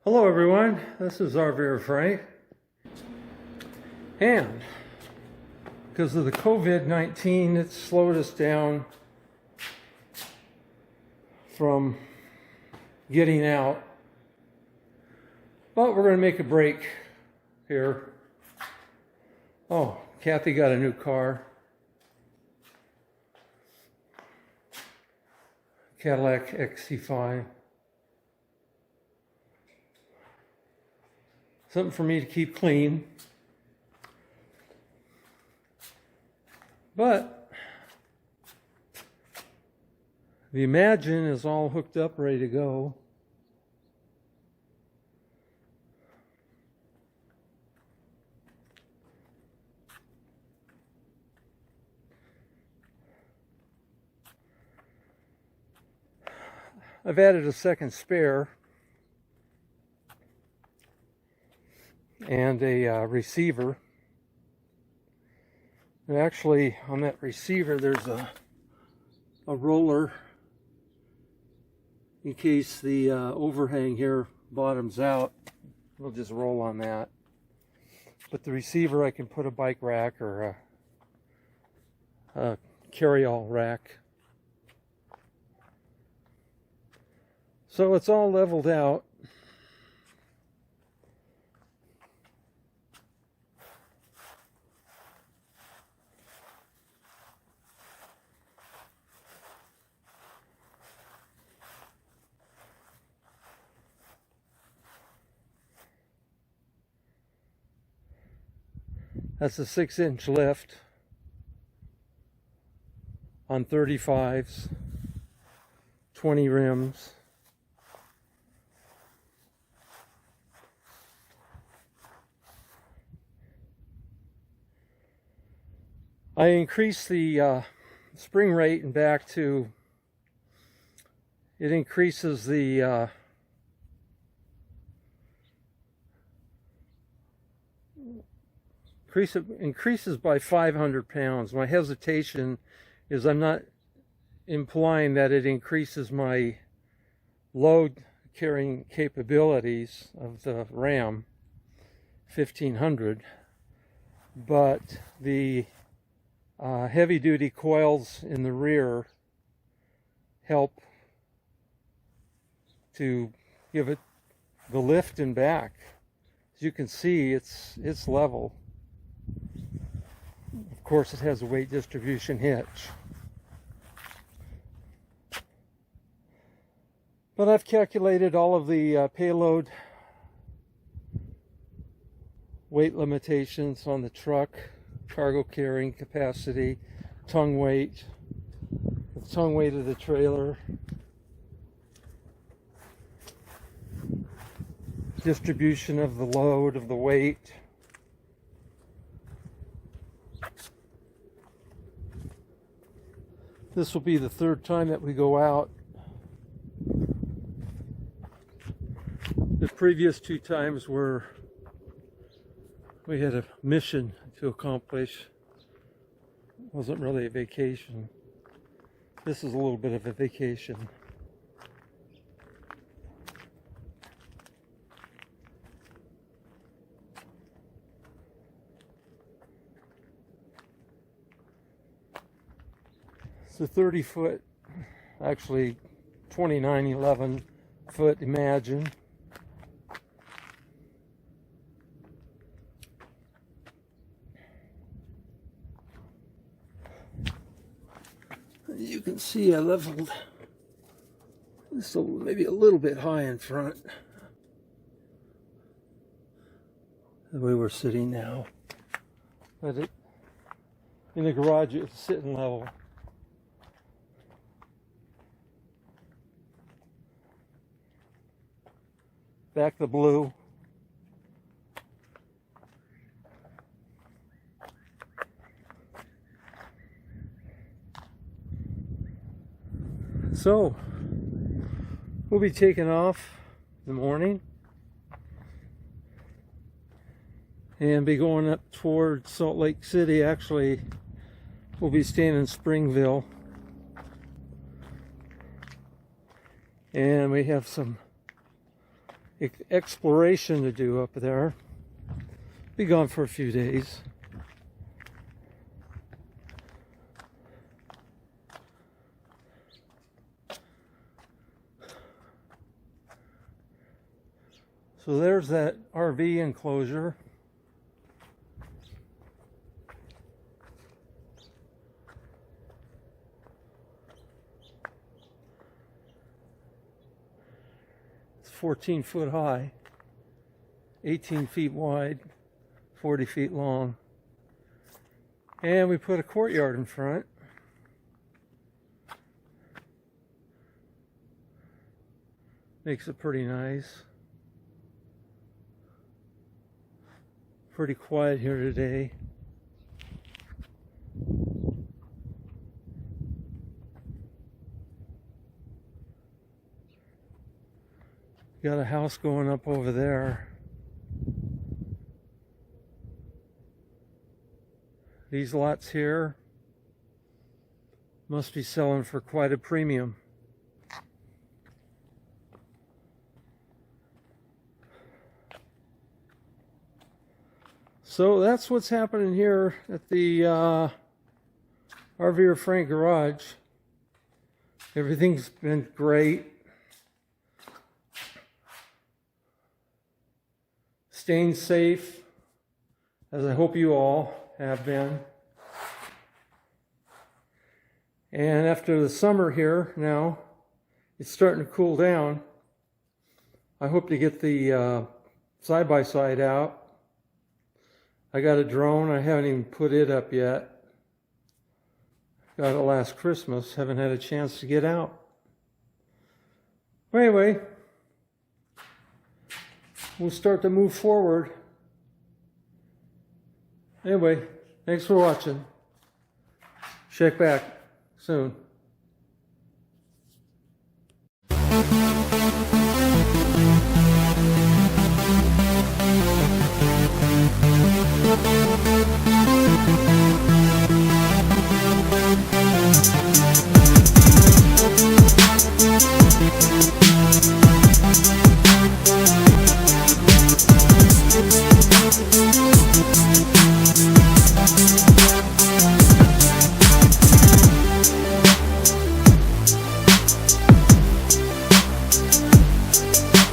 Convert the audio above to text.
Hello everyone, this is RVer Frank, and because of the COVID-19 it's slowed us down from getting out, but we're going to make a break here. Oh, Kathy got a new car, Cadillac XC5. Something for me to keep clean. But the Imagine is all hooked up, ready to go. I've added a second spare and a receiver. And actually, on that receiver, there's a roller in case the overhang here bottoms out. We'll just roll on that. But the receiver, I can put a bike rack or a carry-all rack. So it's all leveled out. That's a 6-inch lift on 35s, 20 rims. I increased the spring rate and back to, it increases the increases by 500 pounds. My hesitation is I'm not implying that it increases my load carrying capabilities of the Ram 1500, but the heavy duty coils in the rear help to give it the lift and back. As you can see, it's level. Of course, it has a weight distribution hitch. But I've calculated all of the payload weight limitations on the truck, cargo carrying capacity, tongue weight, the tongue weight of the trailer, distribution of the load, of the weight. This will be the third time that we go out. The previous two times were we had a mission to accomplish. It wasn't really a vacation. This is a little bit of a vacation. It's a 30-foot, actually 2911-foot Imagine. You can see I leveled this maybe a little bit high in front, the way we're sitting now. But in the garage it's sitting level. Back the blue. So, we'll be taking off in the morning and be going up toward Salt Lake City. Actually, we'll be staying in Springville. And we have some exploration to do up there. Be gone for a few days. So there's that RV enclosure. It's 14 foot high, 18 feet wide, 40 feet long. And we put a courtyard in front. Makes it pretty nice. Pretty quiet here today. Got a house going up over there. These lots here must be selling for quite a premium. So that's what's happening here at the RVer Frank garage. Everything's been great. Staying safe, as I hope you all have been. And after the summer here now, it's starting to cool down. I hope to get the side-by-side out. I got a drone. I haven't even put it up yet. Got it last Christmas. Haven't had a chance to get out. Anyway, we'll start to move forward. Anyway, thanks for watching. Check back soon.